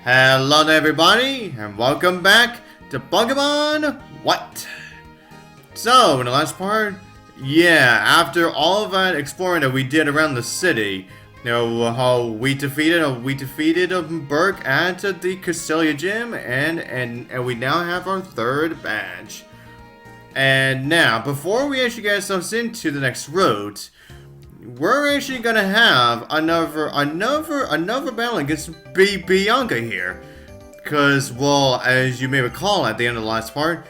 Hello everybody, and welcome back to Pokemon What? So, in the last part, after all of that exploring that we did around the city, you know, how we defeated Burke at the Castelia Gym, and we now have our third badge. And now, before we actually get ourselves into the next route, we're actually gonna have another battle against Bianca here. Cause, well, as you may recall at the end of the last part,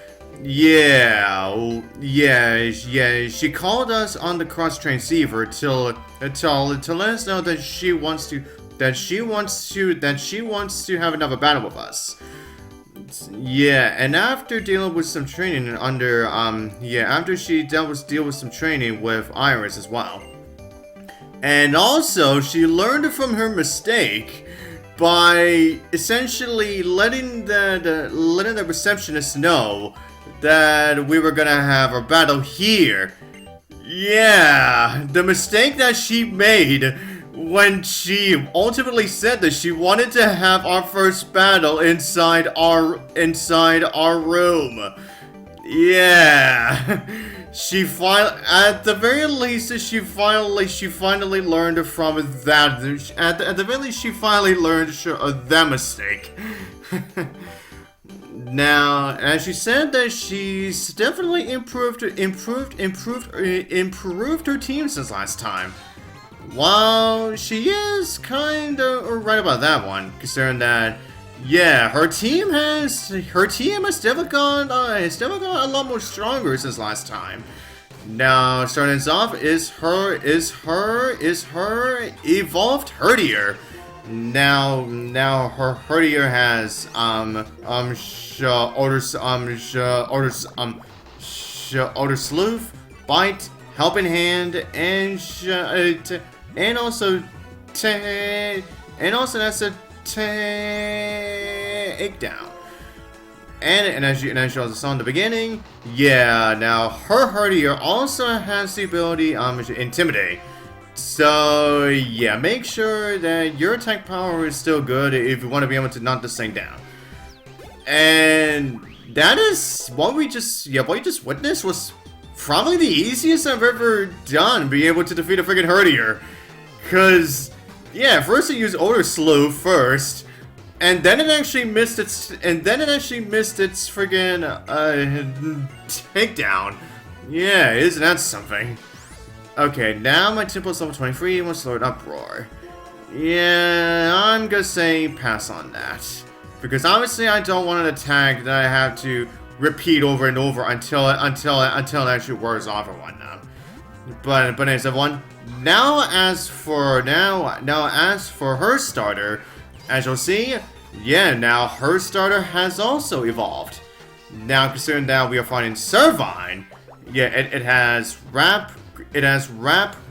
she called us on the cross-train receiver to let us know that she wants to have another battle with us. Yeah, and after dealing with some training after she deal with some training with Iris as well. And also, she learned from her mistake by essentially letting the receptionist know that we were gonna have a battle here. Yeah, the mistake that she made when she ultimately said that she wanted to have our first battle inside our room. Yeah. At the very least, she finally learned from that. At the very least, she finally learned that mistake. Now, as she said that she's definitely improved her team since last time. While she is kinda right about that one, considering that, yeah, her team has definitely gone a lot more stronger since last time. Now, starting us off is her evolved Herdier. Now her Herdier has Order Sleuth, Bite, Helping Hand, and also that's a takedown. And as you also saw in the beginning, now her Herdier also has the ability to Intimidate. So make sure that your attack power is still good if you want to be able to knock this thing down. And that is what we just witnessed was probably the easiest I've ever done, being able to defeat a freaking Herdier. Cause first I used Order Sleuth first. And then it actually missed its friggin' takedown. Yeah, isn't that something? Okay, now my tempo is level 23 and wants to load Uproar. Yeah, I'm gonna say pass on that. Because obviously I don't want an attack that I have to repeat over and over until it actually wears off or whatnot. But anyways, everyone. Now as for her starter, as you'll see, now her starter has also evolved. Now, considering that we are fighting Servine, it has Wrap,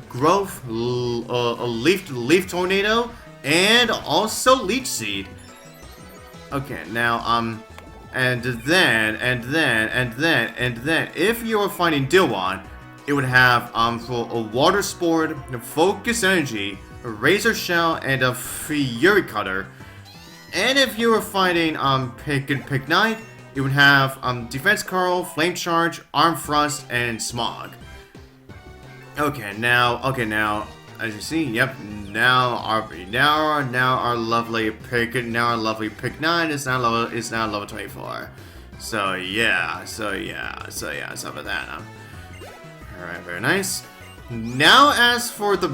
Growth, Leaf Tornado, and also Leech Seed. Okay, now and then, if you are fighting Dilwan, it would have for a Water Sport, Focus Energy, a Razor Shell, and a Fury Cutter. And if you were fighting Pignite, it would have Defense Curl, Flame Charge, Arm Thrust, and Smog. Okay, now as you see, now our lovely Pignite is now level 24. So for that. Alright, very nice. Now as for the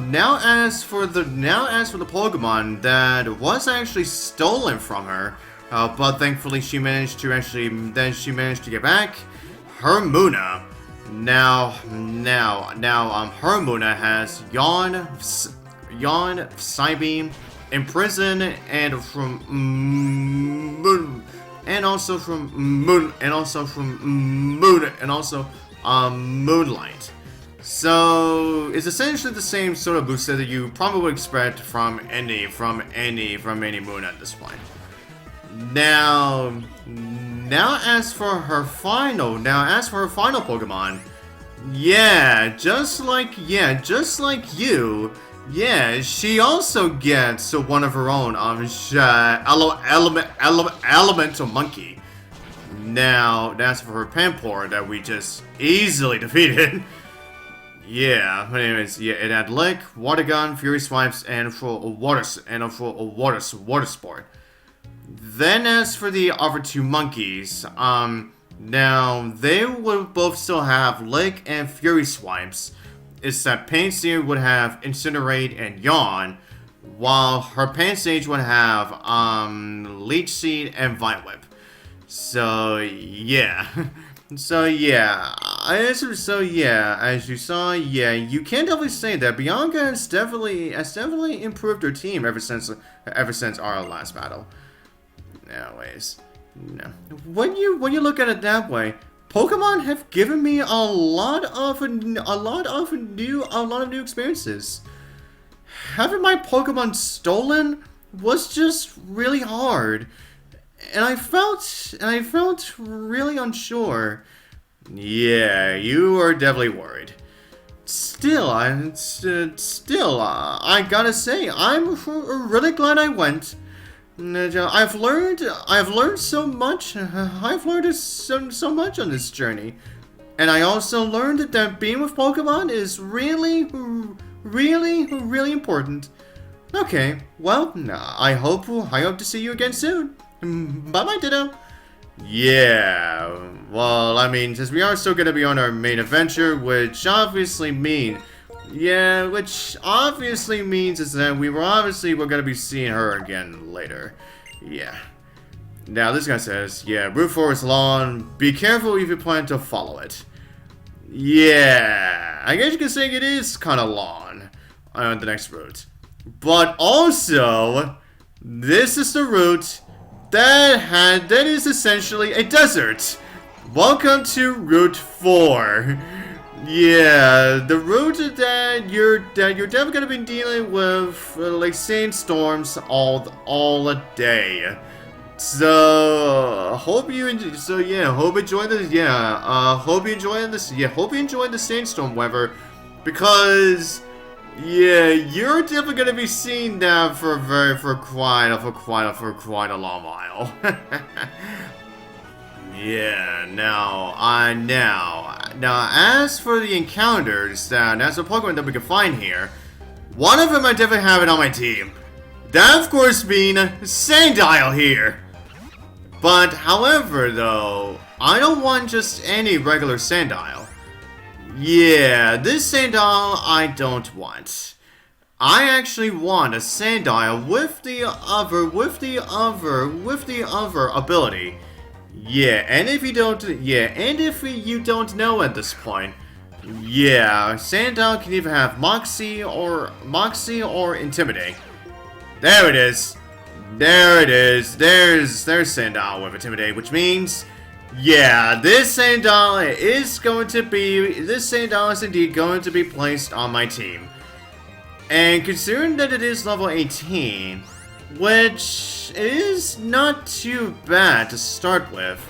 Pokemon that was actually stolen from her, but thankfully she managed to get back, Hermuna. Now Hermuna has Yawn, Psybeam, Imprison, and also Moonlight. So it's essentially the same sort of booster that you probably would expect from any moon at this point. Now as for her final Pokemon, just like you, Yeah, she also gets one of her own elemental monkey. Now, that's for her Pampor that we just easily defeated. Yeah, but anyways, yeah, it had Lick, Water Gun, Fury Swipes, and for a water sport. Then as for the other two monkeys, now they would both still have Lick and Fury Swipes. It's that Pain Seer would have Incinerate and Yawn, while her Pain Sage would have Leech Seed and Vine Whip. So yeah. So yeah, as you saw, yeah, you can definitely say that Bianca has definitely improved her team ever since our last battle. Anyways, no. When you look at it that way, Pokemon have given me a lot of new experiences. Having my Pokemon stolen was just really hard. And I felt really unsure. Yeah, you are definitely worried. Still, I gotta say, I'm really glad I went. I've learned so much. I've learned so much on this journey, and I also learned that being with Pokemon is really important. Okay, well, I hope to see you again soon. Bye-bye, Ditto. Yeah, well, I mean, since we are still going to be on our main adventure, which obviously means is that we're going to be seeing her again later. Yeah. Now, this guy says, yeah, Route 4 is long. Be careful if you plan to follow it. Yeah, I guess you can say it is kind of long on the next route. But also, this is the route that is essentially a desert. Welcome to Route 4. Yeah, the route that you're definitely gonna be dealing with like sandstorms all day. So hope you enjoy this. Hope you enjoy the sandstorm weather, because yeah, you're definitely gonna be seeing that for quite a long while. Yeah. Now, as for the encounters, as a Pokemon that we can find here, one of them I definitely have it on my team. That, of course, being Sandile here. But, however, though, I don't want just any regular Sandile. Yeah, this Sandile I don't want. I actually want a Sandile with the other ability. Yeah, and if you don't know at this point, yeah, Sandile can either have Moxie or Intimidate. There it is. There's Sandile with Intimidate, which means, yeah, this Sandile is indeed going to be placed on my team. And considering that it is level 18, which is not too bad to start with,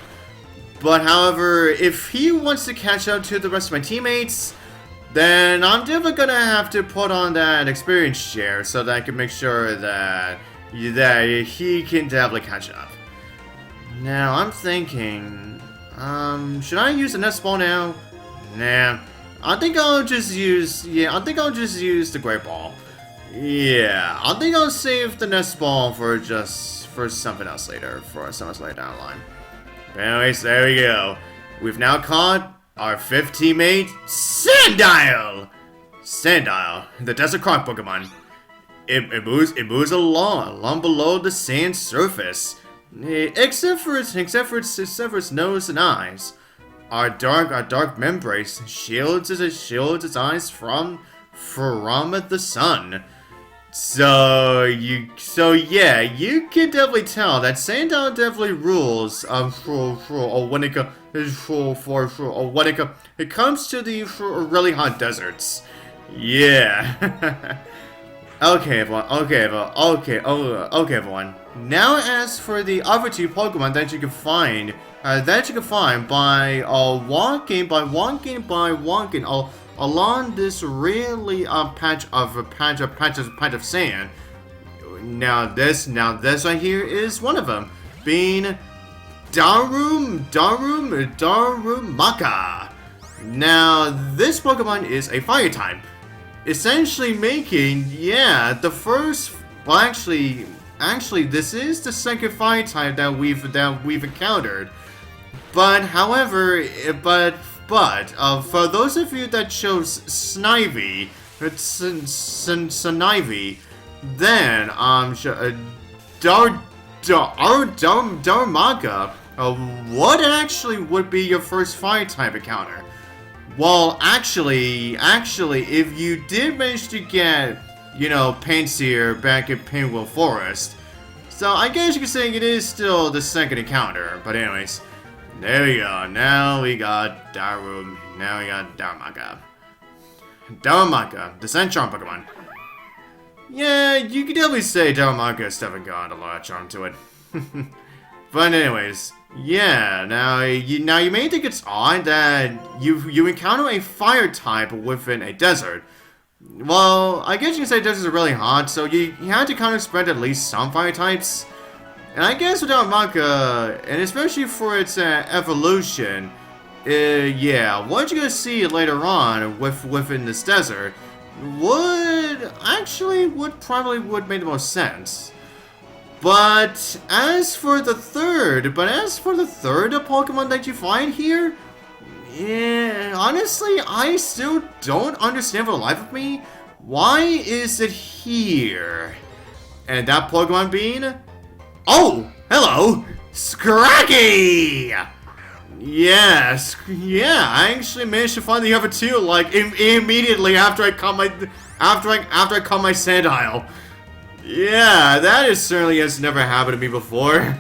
but however, if he wants to catch up to the rest of my teammates, then I'm definitely gonna have to put on that experience share so that I can make sure that he can definitely catch up. Now, I'm thinking, should I use the Nest Ball now? Nah, I think I'll just use the Great Ball. Yeah, I think I'll save the Nest Ball for something else later, down the line. But anyways, there we go. We've now caught our 5th teammate, Sandile! Sandile, the Desert Croc Pokemon. It moves along below the sand surface, except for its nose and eyes. Our dark membrane shields its eyes from the sun. So yeah, you can definitely tell that Sandile definitely rules when it comes to the really hot deserts. Yeah. Okay, everyone. Now, as for the other two Pokemon that you can find, by walking along this really patch of sand. Now this right here is one of them, being Darumaka. Now this Pokemon is a fire type, essentially making the first. Well, actually, this is the second fire type that we've encountered. But however, for those of you that chose Snivy, then Darumaka, what actually would be your first fire type encounter? Well, actually, if you did manage to get, Pansear back in Pinwheel Forest, so I guess you could say it is still the second encounter. But anyways, there we go. Now we got Darumaka. Darumaka, the Sand Charm Pokemon. Yeah, you could definitely say Darumaka has definitely got a lot of charm to it. But anyways, now you may think it's odd that you encounter a fire type within a desert. Well, I guess you can say deserts are really hot, so you had to kind of spread at least some fire types. And I guess with Darumaka, and especially for its evolution, what you're gonna see later on within this desert would probably make the most sense. But as for the third Pokemon that you find here, honestly, I still don't understand for the life of me, why is it here? And that Pokemon being, oh, hello, Scraggy! Yes, I actually managed to find the other two, like, immediately after I caught my Sandile. Yeah, that certainly has never happened to me before.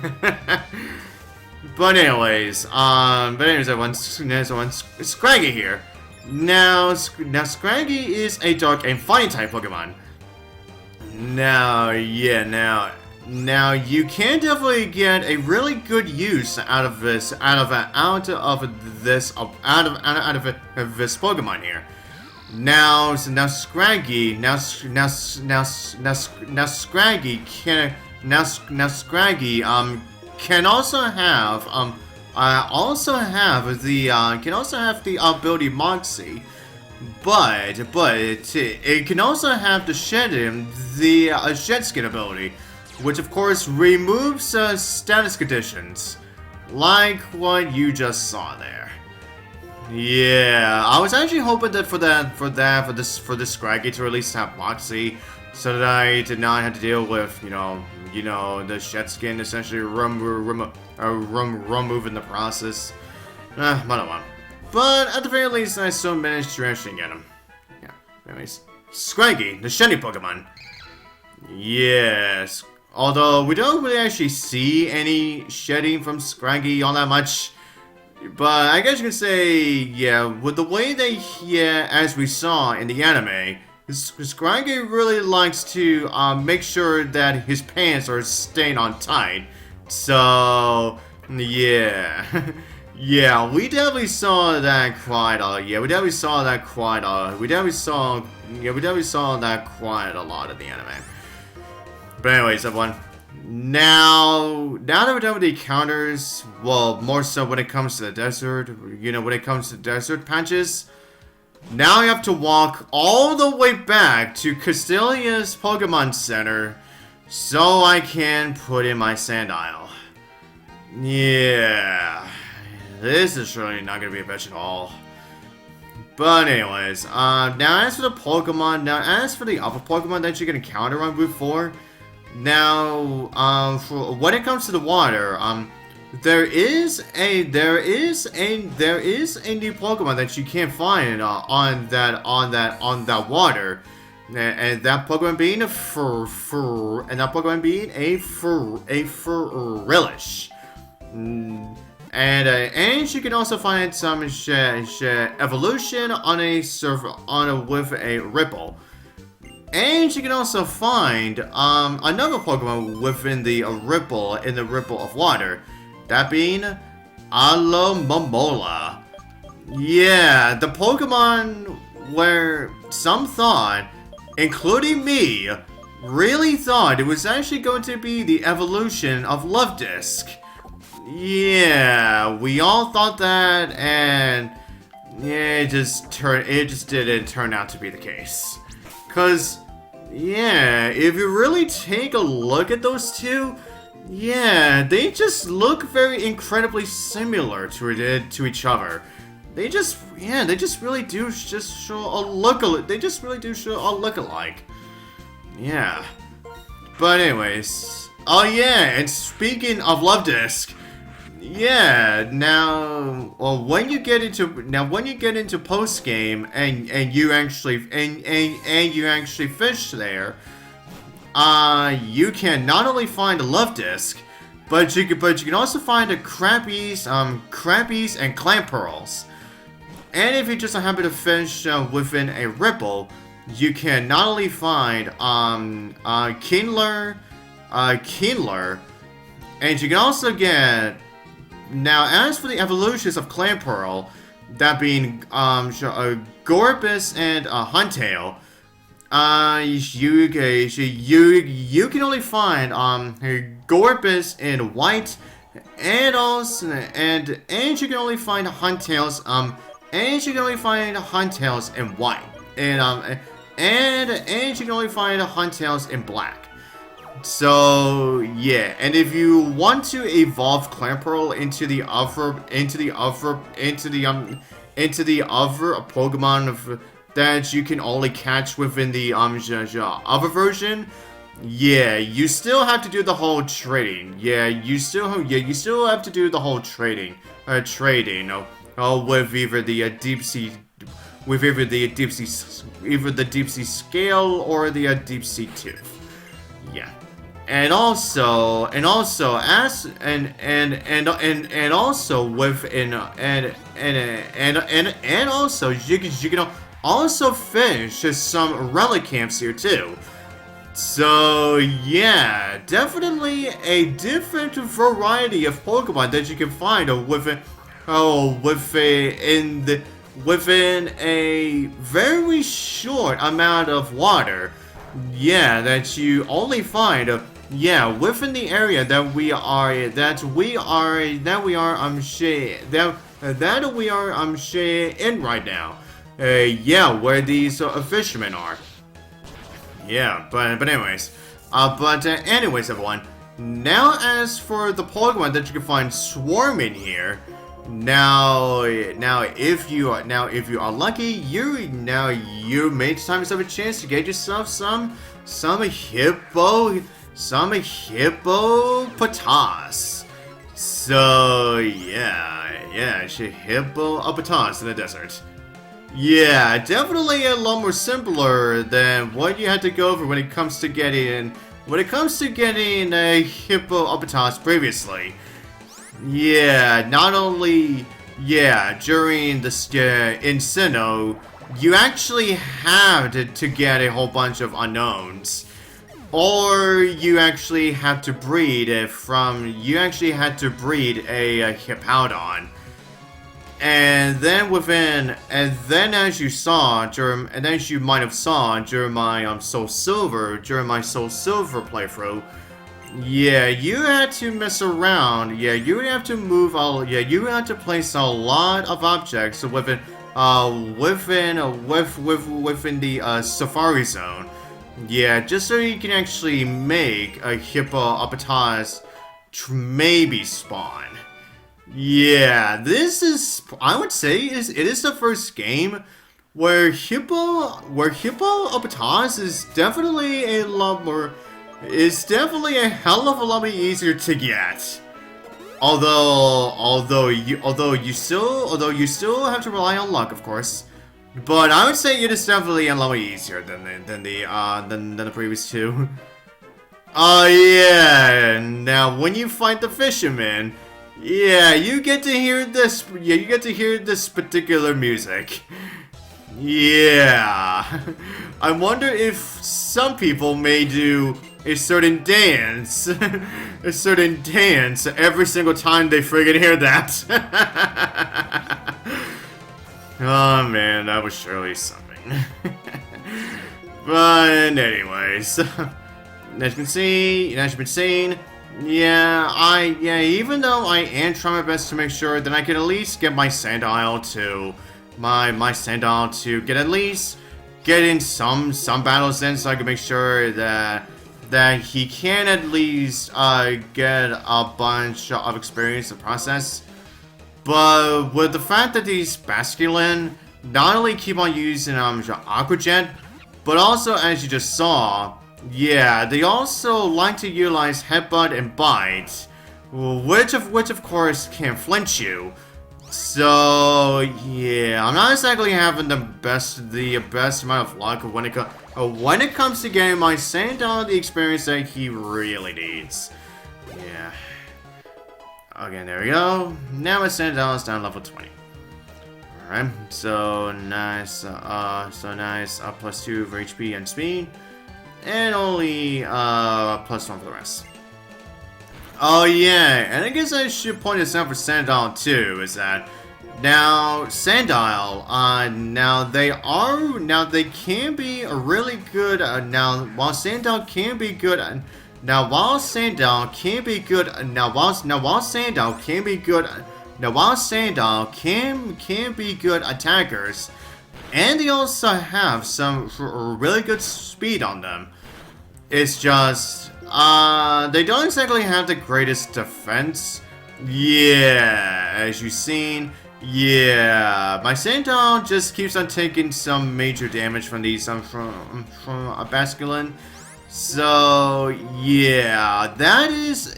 But anyways, everyone, Scraggy here. Now Scraggy is a dark and fire type Pokemon. Now you can definitely get a really good use out of this Pokemon here. Now Scraggy can also have the ability Moxie, but it can also have the Shed Skin ability, which of course removes status conditions, like what you just saw there. Yeah, I was actually hoping that for this Scraggy to at least have Moxie, so that I did not have to deal with the Shed Skin essentially removing the process. But at the very least, I still managed to actually get him. Yeah. Anyways, Scraggy, the shiny Pokemon. Yes. Although we don't really actually see any shedding from Scraggy all that much. But I guess you can say, with the way that as we saw in the anime, Scraggy really likes to make sure that his pants are staying on tight. So, yeah, we definitely saw that quite a lot in the anime. But anyways, everyone. Now that we're done with the encounters, well, more so when it comes to the desert, when it comes to desert patches, now I have to walk all the way back to Castilia's Pokemon Center so I can put in my Sandile. Yeah, this is surely not going to be a bitch at all. But anyways, now as for the other Pokemon that you can encounter on Route 4, now, when it comes to the water, there is a new Pokemon that you can't find on that water, and that Pokemon being a Furilish. And you can also find some evolution with a Ripple. And you can also find another Pokemon within the Ripple of water, that being Alomomola. Yeah, the Pokemon where some thought, including me, really thought it was actually going to be the evolution of Love Disc. Yeah, we all thought that, and yeah, it just didn't turn out to be the case. 'Cause yeah, if you really take a look at those two, yeah, they just look very incredibly similar to each other. They just really do just show a look. They just really do show a look-alike. Yeah. But anyways, oh yeah, and speaking of Love Disc, yeah, now, well, when you get into post game and you actually fish there, you can not only find a Love Disc, but you can also find a Crappies and Clam Pearls. And if you just happen to fish within a ripple, you can not only find Kindler, and you can also get. Now, as for the evolutions of Clam Pearl, that being Gorbis and Huntail, you can only find Gorbis in white, and also and you can only find Huntails in white, and you can only find Huntails in black. So yeah, and if you want to evolve Clamperl into the other Pokemon that you can only catch within the other version, yeah, you still have to do the whole trading. Yeah, you still have to do the whole trading with either the deep sea scale or the deep sea tooth. Yeah. And also you can also fish some relic camps here too. So yeah, definitely a different variety of Pokemon that you can find within a very short amount of water. Yeah, that you only find within the area that we are in right now. Where these fishermen are. Yeah, but anyways, everyone. Now, as for the Pokemon that you can find swarming here, now if you are lucky, you may sometimes have a chance to get yourself some hippopotas. So yeah, hippopotas in the desert. Yeah, definitely a lot more simpler than what you had to go for when it comes to getting a hippopotas previously. Yeah, not only during the in Sinnoh, you actually have to get a whole bunch of unknowns, or you actually have to breed a Hippowdon. And then as you might have saw during my Soul Silver playthrough, yeah, you had to mess around. Yeah, you would have to move all. Yeah, you had to place a lot of objects within the Safari Zone. Yeah, just so you can actually make a Hippopotas maybe spawn. Yeah, I would say it is the first game where Hippopotas is definitely a hell of a lot more easier to get. Although you still have to rely on luck, of course. But I would say it is definitely a lot more easier than the previous two. Yeah. Now when you fight the fisherman, yeah, you get to hear this. Yeah, you get to hear this particular music. Yeah. I wonder if some people may do a certain dance every single time they friggin' hear that. Oh man, that was surely something. But anyways, as you can see, yeah, even though I am trying my best to make sure that I can at least get my Sandile to my Sandile to get at least get in some battles in, so I can make sure that he can at least get a bunch of experience in the process. But with the fact that these Basculin not only keep on using Aqua Jet, but also, as you just saw, yeah, they also like to utilize Headbutt and Bite, which of course can flinch you. So yeah, I'm not exactly having the best amount of luck when it comes to getting my Sandile the experience that he really needs. Yeah. Again, there we go. Now my Sandile is down level 20. Alright, so nice, +2 for HP and speed, and only +1 for the rest. Oh yeah, and I guess I should point this out for Sandile too, is that now Sandile, they can be a really good, while Sandile can be good attackers, and they also have some really good speed on them. It's just, they don't exactly have the greatest defense. Yeah, as you've seen, yeah, my Sandile just keeps on taking some major damage from these, from a Basculin. So, yeah, that is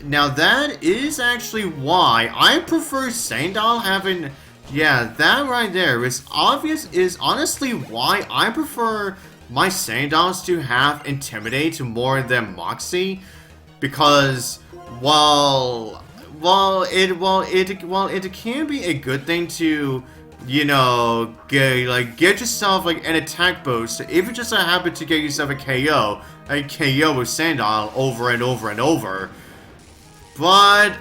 actually why I prefer Sandile having, yeah, that right there is honestly why I prefer my Sandiles to have Intimidate more than Moxie, because while it can be a good thing to, you know, get yourself like an attack boost if you just happen to get yourself a KO with Sandile over and over and over. But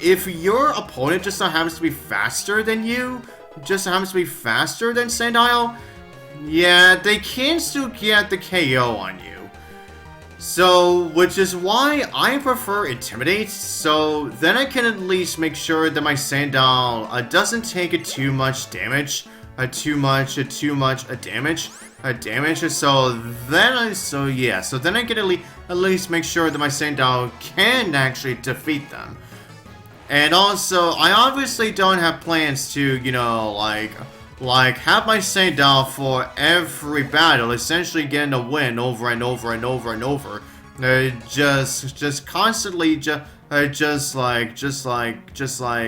if your opponent just happens to be faster than you, Sandile, yeah, they can still get the KO on you. So, which is why I prefer Intimidate, so then I can at least make sure that my Sandile doesn't take too much damage, so then I can at least make sure that my Sandile can actually defeat them. And also, I obviously don't have plans to, you know, like have my Sandile for every battle, essentially getting a win over and over and over and over. Just constantly, just like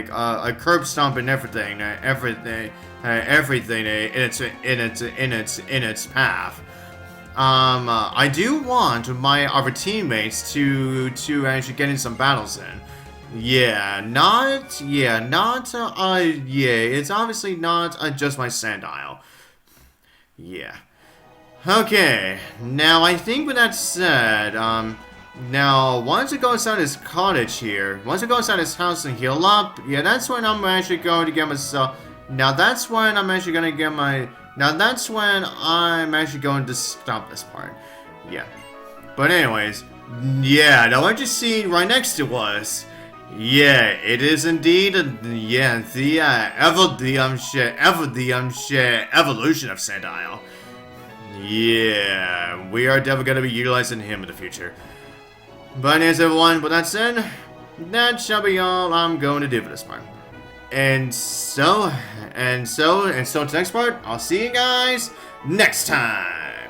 a curb stomp and everything in its path. I do want my other teammates to actually get in some battles in. It's obviously not just my Sandile. Yeah. Okay, now I think with that said, now once it goes inside his cottage here, once it goes inside his house and heal up, yeah, that's when I'm actually going to get myself, that's when I'm actually going to stop this part. Yeah. But anyways, yeah, now what you see right next to us, yeah, it is indeed, the evolution of Sandile. Yeah, we are definitely going to be utilizing him in the future. But anyways, everyone, with that said, that shall be all I'm going to do for this part. And so, to the next part, I'll see you guys next time.